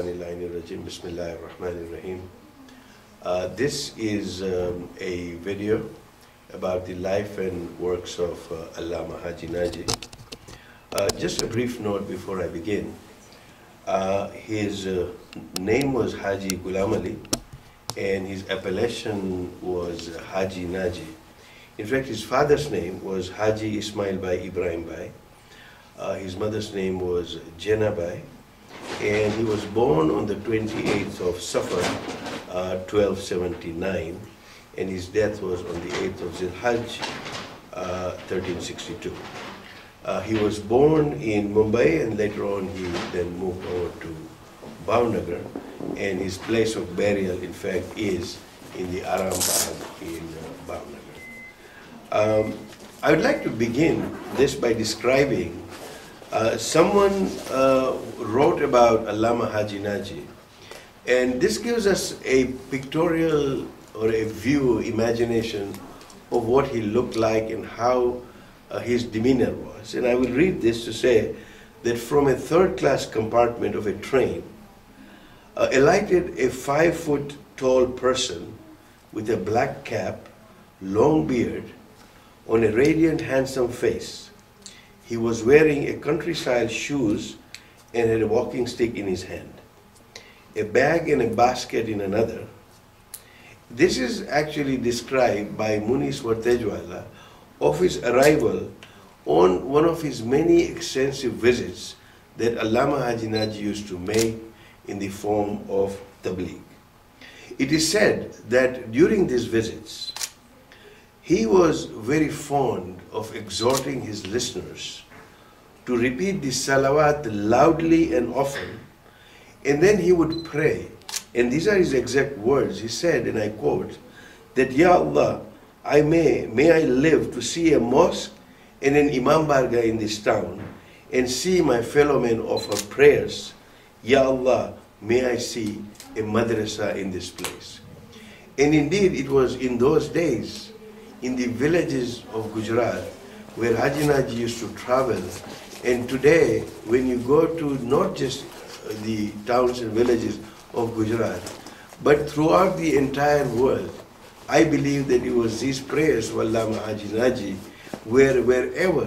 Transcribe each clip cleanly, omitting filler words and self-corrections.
Rajim. Bismillahirrahmanirrahim. This is a video about the life and works of Allama Haji Naji. Just a brief note before I begin. His name was Haji Gulamali and his appellation was Haji Naji. In fact, his father's name was Haji Esmail.MP4. His mother's name was Jena Bai, and he was born on the 28th of Safar, 1279, and his death was on the 8th of Zilhajj, 1362. He was born in Mumbai, and later on he then moved over to Bhavnagar, and his place of burial, in fact, is in the Aram Bagh in Bhavnagar. I would like to begin this by describing someone wrote about Allama Haji Naji, and this gives us a pictorial or a view, imagination of what he looked like and how his demeanor was. And I will read this to say that from a third-class compartment of a train, alighted a 5-foot-tall person with a black cap, long beard, on a radiant, handsome face. He was wearing a country-style shoes and had a walking stick in his hand, a bag and a basket in another. This is actually described by Munis Wartejwala of his arrival on one of his many extensive visits that Allama Haji Naji used to make in the form of tabligh. It is said that during these visits, he was very fond of exhorting his listeners to repeat the salawat loudly and often, and then he would pray. And these are his exact words. He said, and I quote, that, Ya Allah, may I live to see a mosque and an imam barga in this town, and see my fellow men offer prayers. Ya Allah, may I see a madrasa in this place. And indeed, it was in those days, in the villages of Gujarat, where Haji Naji used to travel. And today, when you go to not just the towns and villages of Gujarat, but throughout the entire world, I believe that it was these prayers of Allama Haji Naji, wherever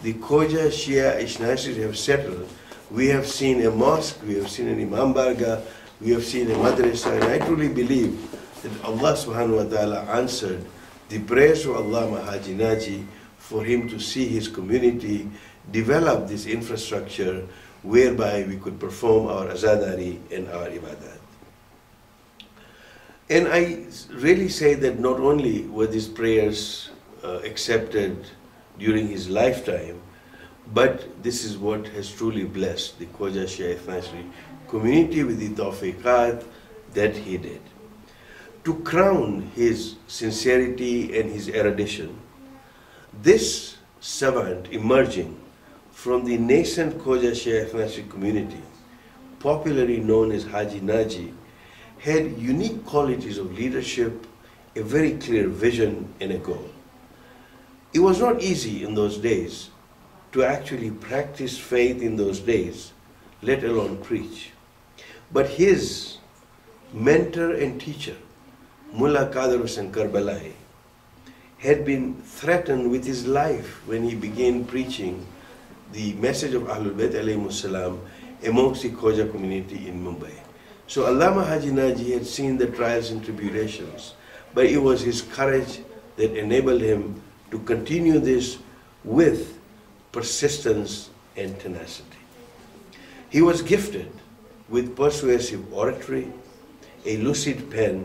the Khoja, Shia, Ishnaisis have settled, we have seen a mosque, we have seen an imam barga, we have seen a madrasa, and I truly believe that Allah subhanahu wa ta'ala answered the prayers of Allama Haji Naji for him to see his community develop this infrastructure whereby we could perform our azadari and our ibadat. And I really say that not only were these prayers accepted during his lifetime, but this is what has truly blessed the Khoja Shia Ishnaisis community with the tawfiqat that he did. To crown his sincerity and his erudition, this savant emerging from the nascent Khoja Shia Ishnaisis community, popularly known as Haji Naji, had unique qualities of leadership, a very clear vision and a goal. It was not easy in those days to actually practice faith in those days, let alone preach. But his mentor and teacher, MULLA Karbalai, had been threatened with his life when he began preaching the message of Ahlul Bayt alayhimus salam amongst the Khoja community in Mumbai. So Allama Haji Naji had seen the trials and tribulations, but it was his courage that enabled him to continue this with persistence and tenacity. He was gifted with persuasive oratory, a lucid pen,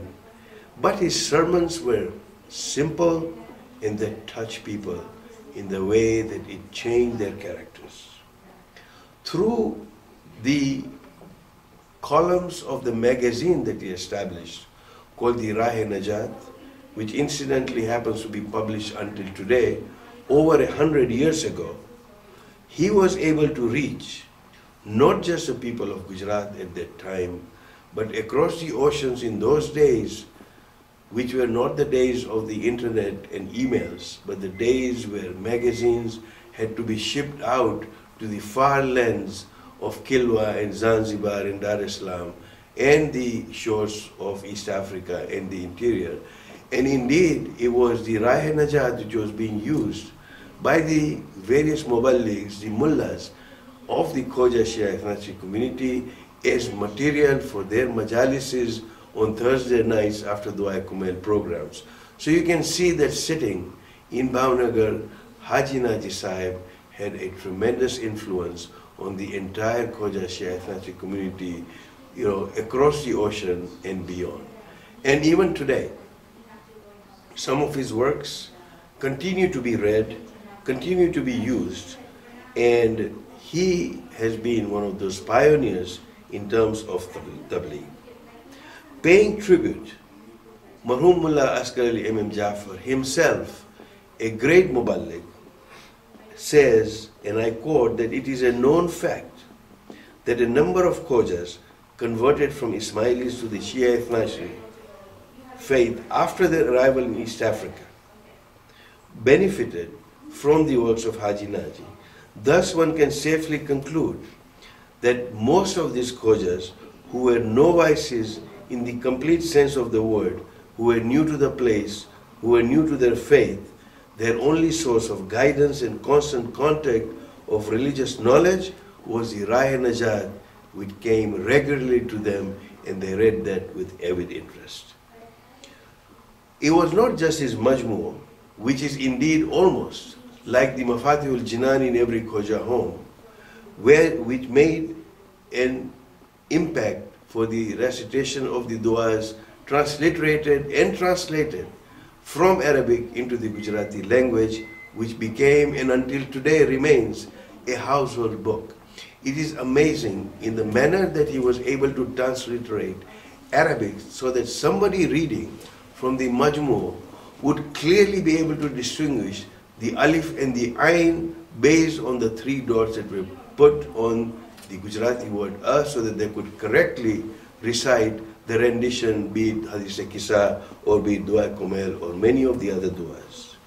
but his sermons were simple and they touch people in the way that it changed their characters. Through the columns of the magazine that he established, called the Rahe-Najat, which incidentally happens to be published until today, over 100 years ago, he was able to reach not just the people of Gujarat at that time, but across the oceans in those days, which were not the days of the internet and emails, but the days where magazines had to be shipped out to the far lands of Kilwa and Zanzibar and Dar es Salaam and the shores of East Africa and the interior. And indeed, it was the Rahe Najat which was being used by the various Muballighs, the mullahs of the Khoja Shia ethnic community as material for their majalises on Thursday nights after Dua Kumail programs. So you can see that sitting in Bhavnagar, Haji Naji Sahib had a tremendous influence on the entire Khoja Shia ethnic community, across the ocean and beyond. And even today, some of his works continue to be read, continue to be used, and he has been one of those pioneers in terms of tabligh. Paying tribute, Marhum Mullah Asghar Ali M.M.4 himself, a great Muballigh, says, and I quote, that it is a known fact that a number of Khojas converted from Ismailis to the Shia Ethnashi faith after their arrival in East Africa benefited from the works of Haji Naji. Thus one can safely conclude that most of these Khojas, who were novices in the complete sense of the word, who were new to the place, who were new to their faith, their only source of guidance and constant contact of religious knowledge was the Rahe Najat, which came regularly to them, and they read that with avid interest. It was not just his Majmu', which is indeed almost like the Mafatihul Jinan in every Khoja home, which made an impact for the recitation of the du'as, transliterated and translated from Arabic into the Gujarati language, which became and until today remains a household book. It is amazing in the manner that he was able to transliterate Arabic so that somebody reading from the Majmu' would clearly be able to distinguish the alif and the ain based on the 3 dots that were put on the Gujarati word so that they could correctly recite the rendition, be it Hadith Kisa or be it Dua Kumail or many of the other duas.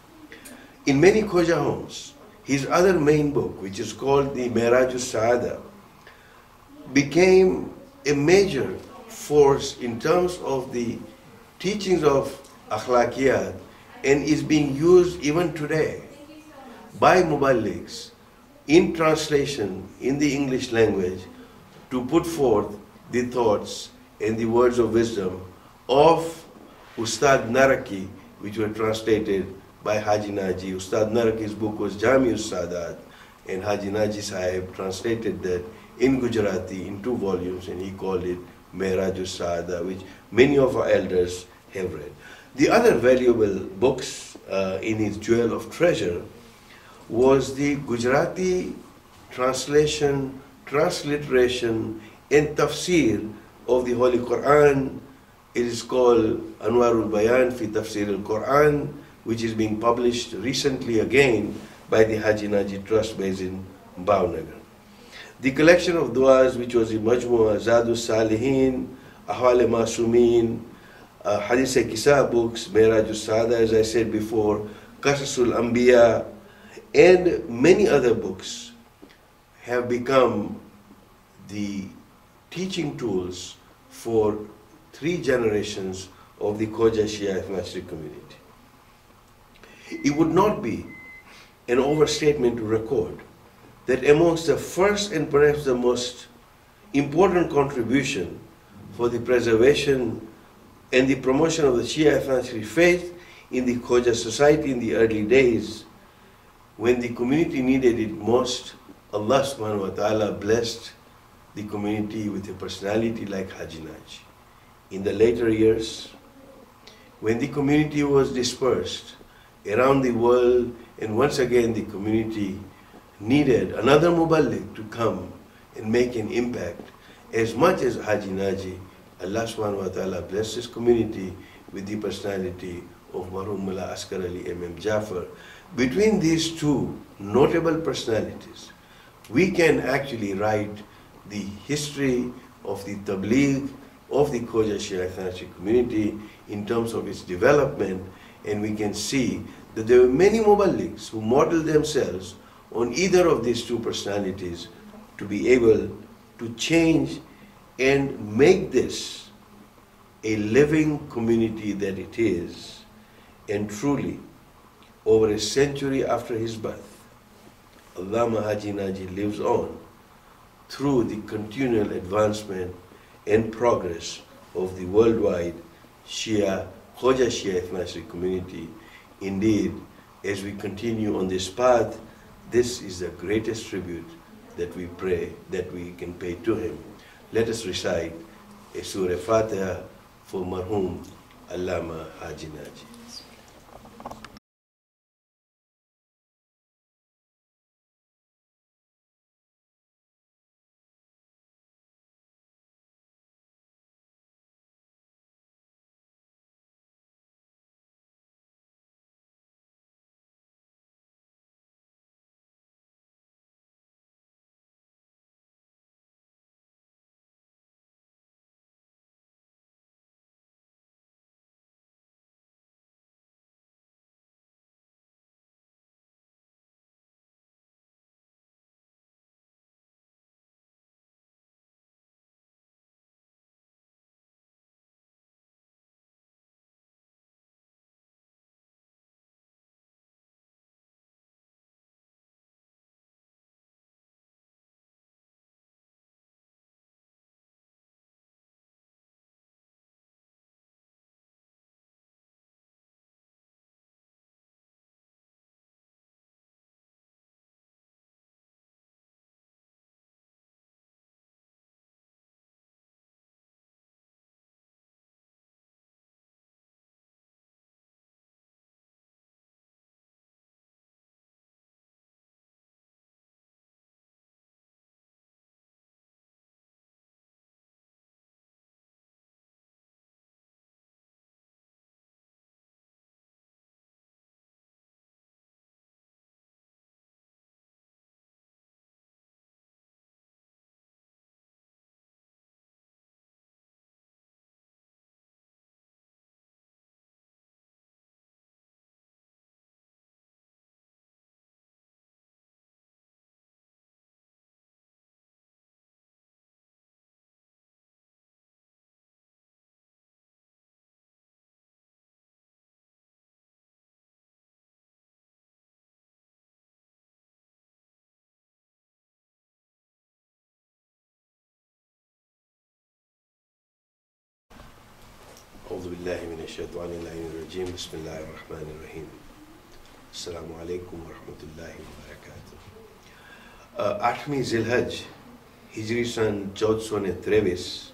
In many Khoja homes, his other main book, which is called the Mi'raj Saada, became a major force in terms of the teachings of akhlaqiyat and is being used even today by Muballighs in translation in the English language to put forth the thoughts and the words of wisdom of Ustad Naraki, which were translated by Haji Naji. Ustad Naraki's book was Jami'us Sadat, and Haji Naji Sahib translated that in Gujarati in 2 volumes, and he called it Mi'rajus Saada, which many of our elders have read. The other valuable books in his jewel of treasure was the Gujarati translation, transliteration, and tafsir of the Holy Quran. It is called Anwarul Bayan fi Tafsir al-Quran, which is being published recently again by the Haji Naji Trust based in Bhavnagar. The collection of du'as, which was in Majmu'ah Zadus Salihin, Ahwal Masumin, Hadith Kisa books, Mi'rajus Saada, as I said before, Qasasul Anbiya, and many other books have become the teaching tools for 3 generations of the Khoja Shia ethnic community. It would not be an overstatement to record that amongst the first and perhaps the most important contribution for the preservation and the promotion of the Shia ethnic faith in the Khoja society in the early days, when the community needed it most, Allah subhanahu wa ta'ala blessed the community with a personality like Haji Naji. In the later years, when the community was dispersed around the world, and once again the community needed another Muballigh to come and make an impact, as much as Haji Naji, Allah subhanahu wa ta'ala blessed his community with the personality of Marhum Mullah Asghar Ali M.M.4. Between these 2 notable personalities, we can actually write the history of the tabligh of the Khoja Shia ethnic community in terms of its development, and we can see that there were many Muballighs who modeled themselves on either of these 2 personalities to be able to change and make this a living community that it is. And truly, over a century after his birth, Allama Haji Naji lives on through the continual advancement and progress of the worldwide Shia, Khoja Shia Ethnic community. Indeed, as we continue on this path, this is the greatest tribute that we pray, that we can pay to him. Let us recite a Surah Fatiha for Marhum Allama Haji Naji. أعوذ بالله من الشيطان الرجيم بسم الله الرحمن الرحيم السلام عليكم ورحمة الله وبركاته 8મી ઝિલહજ Hijri સન 1423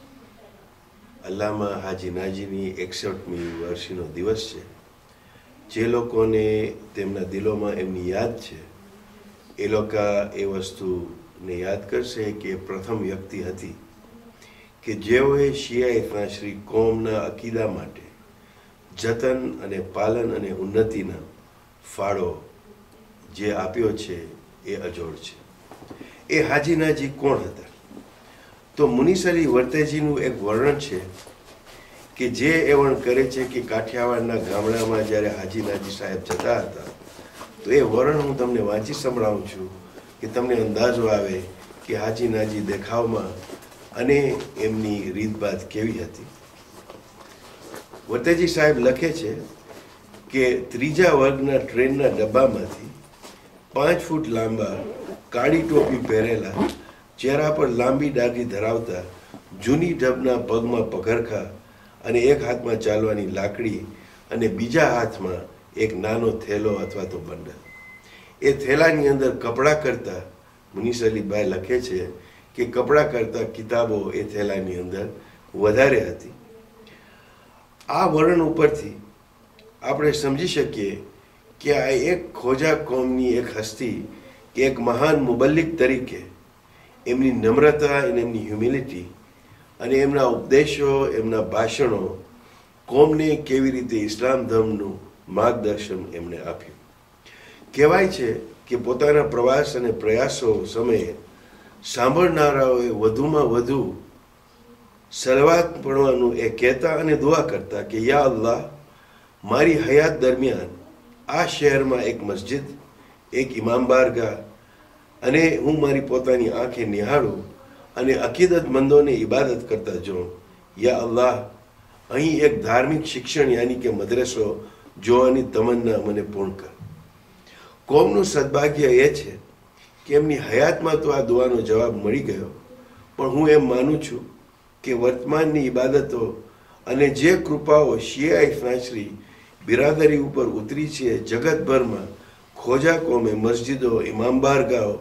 અલ્લામા હાજી નાજીની 61મી વર્ષીનો દિવસ છે. જે લોકોને તેમના દિલોમાં એમની યાદ છે એ લોકો એ વસ્તુને યાદ કરશે કે પ્રથમ વ્યક્તિ હતી કે જેઓએ શિયા ઇથનાશ્રી કોમના અકીદા માટે જતન અને પાલન અને ઉન્નતિના ફાળો જે આપ્યો છે એ અજોડ છે. એ હાજી નાજી કોણ હતા? તો મુનીસ અલી વર્તેજીનું એક વર્ણન છે કે જે એવણ કરે છે કે કાઠિયાવાડના ગામડામાં જ્યારે હાજી નાજી સાહેબ જતા હતા તો એ વર્ણન હું તમને વાંચી સંભળાવું છું કે તમને અંદાજો આવે કે હાજી નાજી દેખાવમાં અને એમની રીતભાત કેવી હતી. વર્તેજી સાહેબ લખે છે કે ત્રીજા વર્ગના ટ્રેનના ડબ્બામાંથી 5 ફૂટ લાંબા કાળી ટોપી પહેરેલા, ચહેરા પર લાંબી દાઢી ધરાવતા, જૂની ઢબના પગમાં પગરખા અને એક હાથમાં ચાલવાની લાકડી અને બીજા હાથમાં એક નાનો થેલો અથવા તો બંડલ. એ થેલાની અંદર કપડાં કરતા મુનીસ અલીભાઈ લખે છે કે કપડાં કરતા કિતાબો એ થેલાની અંદર વધારે હતી. આ વર્ણન ઉપરથી આપણે સમજી શકીએ કે આ એક ખોજા કોમની એક હસ્તી કે એક મહાન મુબલ્લિક તરીકે એમની નમ્રતા અને એમની હ્યુમિલિટી અને એમના ઉપદેશો, એમના ભાષણો કોમને કેવી રીતે ઇસ્લામ ધર્મનું માર્ગદર્શન એમણે આપ્યું. કહેવાય છે કે પોતાના પ્રવાસ અને પ્રયાસો સમયે સાંભળનારાઓએ વધુમાં વધુ સલવાત પઢવાનું એ કહેતા અને દુઆ કરતા કે યા અલ્લાહ, મારી હયાત દરમિયાન આ શહેરમાં એક મસ્જિદ, એક ઇમામ બારગાહ અને હું મારી પોતાની આંખે નિહાળું અને અકીદતમંદોને ઇબાદત કરતા જોઉં. યા અલ્લાહ, અહીં એક ધાર્મિક શિક્ષણ યાની કે મદ્રસો જોવાની તમન્ના મને પૂર્ણ કર. કોમનું સદભાગ્ય એ છે કે એમની હયાતમાં તો આ દુઆનો જવાબ મળી ગયો, પણ હું એમ માનું છું કે વર્તમાનની ઇબાદતો અને જે કૃપાઓ શિયા ઇફનાશ્રી બિરાદરી ઉપર ઉતરી છે જગતભરમાં, ખોજા કોમે મસ્જિદો, ઇમામબારગાહો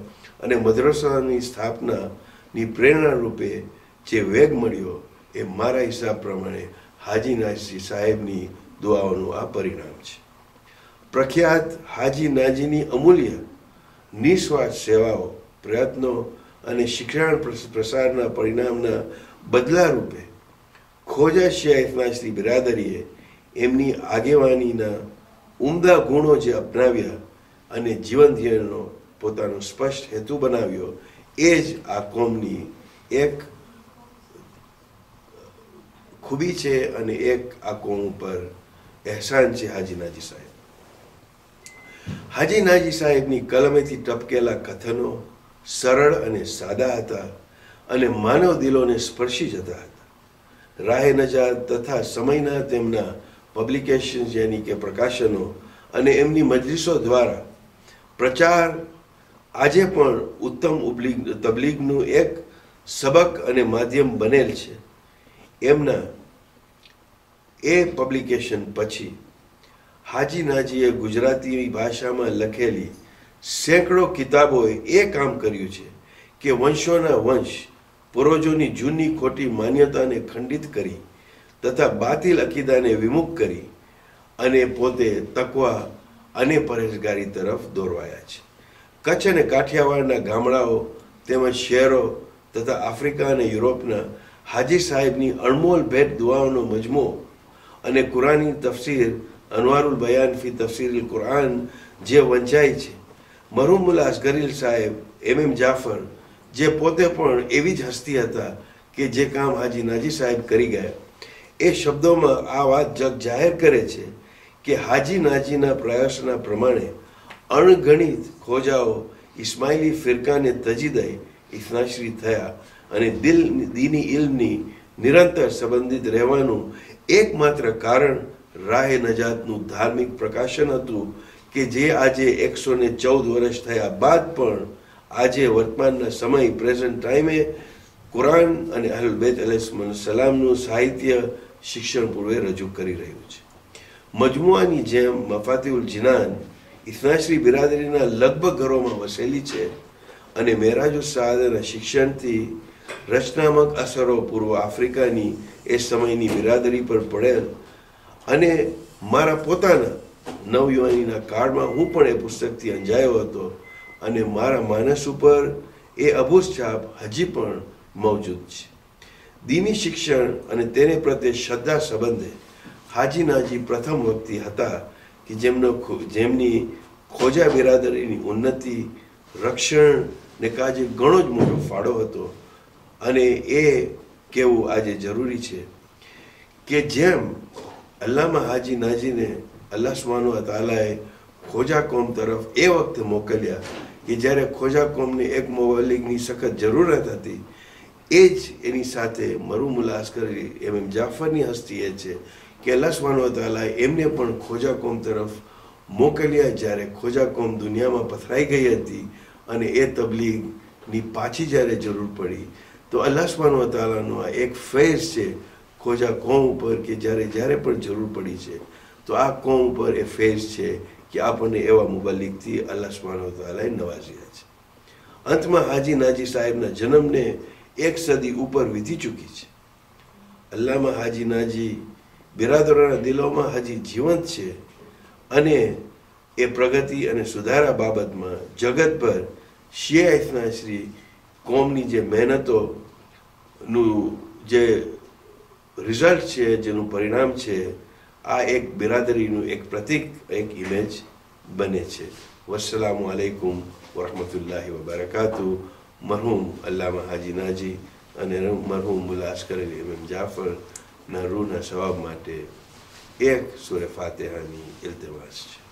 અને મદ્રસાની સ્થાપનાની પ્રેરણા રૂપે જે વેગ મળ્યો, એ મારા હિસાબ પ્રમાણે હાજી નાજી સાહેબની દુઆઓનું આ પરિણામ છે. પ્રખ્યાત હાજી નાજીની અમૂલ્ય નિસ્વાર્થ સેવાઓ, પ્રયત્નો અને શિક્ષણ પ્રસારના પરિણામના બદલા રૂપે ખોજા શિયા ઇફનાશ્રી બિરાદરીએ એમની આગેવાનીના ઉમદા ગુણો જે અપનાવ્યા અને જીવન ધ્યેયનો પોતાનો સ્પષ્ટ હેતુ બનાવ્યો, એ જ આ કોમની એક ખૂબી છે અને એક આ કોમ ઉપર અહેસાન છે હાજી નાજી સાહેબ. હાજી નાજી સાહેબની કલમેથી ટપકેલા કથનો સરળ અને સાદા હતા અને માનવ દિલોને સ્પર્શી જતા હતા. રાહે નજાત તથા સમયના તેમના પબ્લિકેશન્સ યાની કે પ્રકાશનો અને એમની મજલિસો દ્વારા પ્રચાર આજે પણ ઉત્તમ તબલીગનું એક સબક અને માધ્યમ બનેલ છે. એમના એ પબ્લિકેશન પછી હાજી નાજીએ ગુજરાતી ભાષામાં લખેલી સેંકડો કિતાબોએ એ કામ કર્યું છે કે વંશોના વંશ પૂર્વજોની જૂની ખોટી માન્યતાને ખંડિત કરી તથા બાતિલ અકીદાને વિમુખ કરી અને પોતે તકવા અને પરેશગારી તરફ દોરવાયા છે. કચ્છ અને કાઠિયાવાડના ગામડાઓ તેમજ શહેરો તથા આફ્રિકા અને યુરોપના હાજી સાહેબની અણમોલ ભેટ દુઆઓનો મજમો અને કુરાની તફસીર અનવારુલ બયાન ફી તફસીર કુરાન જે વંચાય છે. મરહૂમ મુલ્લા અસગરી સાહેબ MM જાફર જે પોતે પણ એવી જ હસ્તી હતા કે જે કામ હાજી નાજી સાહેબ કરી ગયા, એ શબ્દોમાં આ વાત જગ જાહેર કરે છે કે હાજી નાજીના પ્રયાસના પ્રમાણે અણગણિત ખોજાઓ ઇસ્માઇલી ફિરકાને તજી દઈ ઇફનાશ્રી થયા અને દીની ઇલ્મની નિરંતર સંબંધિત રહેવાનું એકમાત્ર કારણ રાહે નજાતનું ધાર્મિક પ્રકાશન હતું કે જે આજે 114 વર્ષ થયા બાદ પણ આજે વર્તમાનના સમય પ્રેઝન્ટ ટાઈમે કુરાન અને અહલુલ બેત અલૈહિસ્સલામનું સાહિત્ય શિક્ષણ પૂર્વે રજૂ કરી રહ્યું છે. મજમુઆની જેમ મફાતિઉલ જિનાન ઇફનાશ્રી બિરાદરીના લગભગ ઘરોમાં વસેલી છે અને મેરાજુ સાદના શિક્ષણથી રચનાત્મક અસરો પૂર્વ આફ્રિકાની એ સમયની બિરાદરી પર પડેલ અને મારા પોતાના નવયુવાનીના કાળમાં હું પણ એ પુસ્તકથી અંજાયો હતો અને મારા માનસ ઉપર એ અબૂઝ છાપ હજી પણ મૌજૂદ છે. દીની શિક્ષણ અને તેને પ્રત્યે શ્રદ્ધા સંબંધે હાજી નાજી પ્રથમ વ્યક્તિ હતા કે જેમની ખોજા બિરાદરીની ઉન્નતિ, રક્ષણ ને કાજે ઘણો જ મોટો ફાળો હતો. અને એ કહેવું આજે જરૂરી છે કે જેમ અલ્લામા હાજી નાજીને અલ્લાહ સુબ્હાનહુ વ તઆલાએ ખોજા કોમ તરફ એ વખતે મોકલ્યા કે જ્યારે ખોજા કોમને એક મુબલ્લિગની સખત જરૂરત હતી, એ જ એની સાથે મરહૂમ મુલ્લા અસગરી MM જાફરની હસ્તી એ છે કે અલ્લાહ સુબ્હાનહુ વ તઆલાએ એમને પણ ખોજા કોમ તરફ મોકલ્યા જ્યારે ખોજા કોમ દુનિયામાં પથરાઈ ગઈ હતી અને એ તબલીગની પાછી જ્યારે જરૂર પડી તો અલ્લાહ સુબ્હાનહુ વ તઆલાનો આ એક ફૈઝ છે ખોજા કોમ ઉપર કે જ્યારે પણ જરૂર પડી છે તો આ કોમ ઉપર એ ફૈઝ છે કે આપણને એવા મુબલ્લિગથી અલ્લાહ સુબ્હાનહુ વ તઆલાએ નવાજ્યા છે. અંતમાં હાજી નાજી સાહેબના જન્મને 1 સદી ઉપર વીતી ચૂકી છે. અલ્લામા હાજી નાજી બિરાદરોના દિલોમાં હજી જીવંત છે અને એ પ્રગતિ અને સુધારા બાબતમાં જગતભર શિયા ઇફનાશ્રી કોમની જે મહેનતોનું જે રિઝલ્ટ છે, જેનું પરિણામ છે, આ એક બિરાદરીનું એક પ્રતીક, એક ઇમેજ બને છે. વસ્સલામુ અલૈકુમ વરહમતુલ્લાહિ વબરકાતુહ. મરહૂમ અલ્લામા હાજી નાજી અને મરહૂમ મુલ્લા અસગરી MM જાફરના રૂહના સવાબ માટે એક સૂરે ફાતિહાની ઇલ્તિમાસ છે.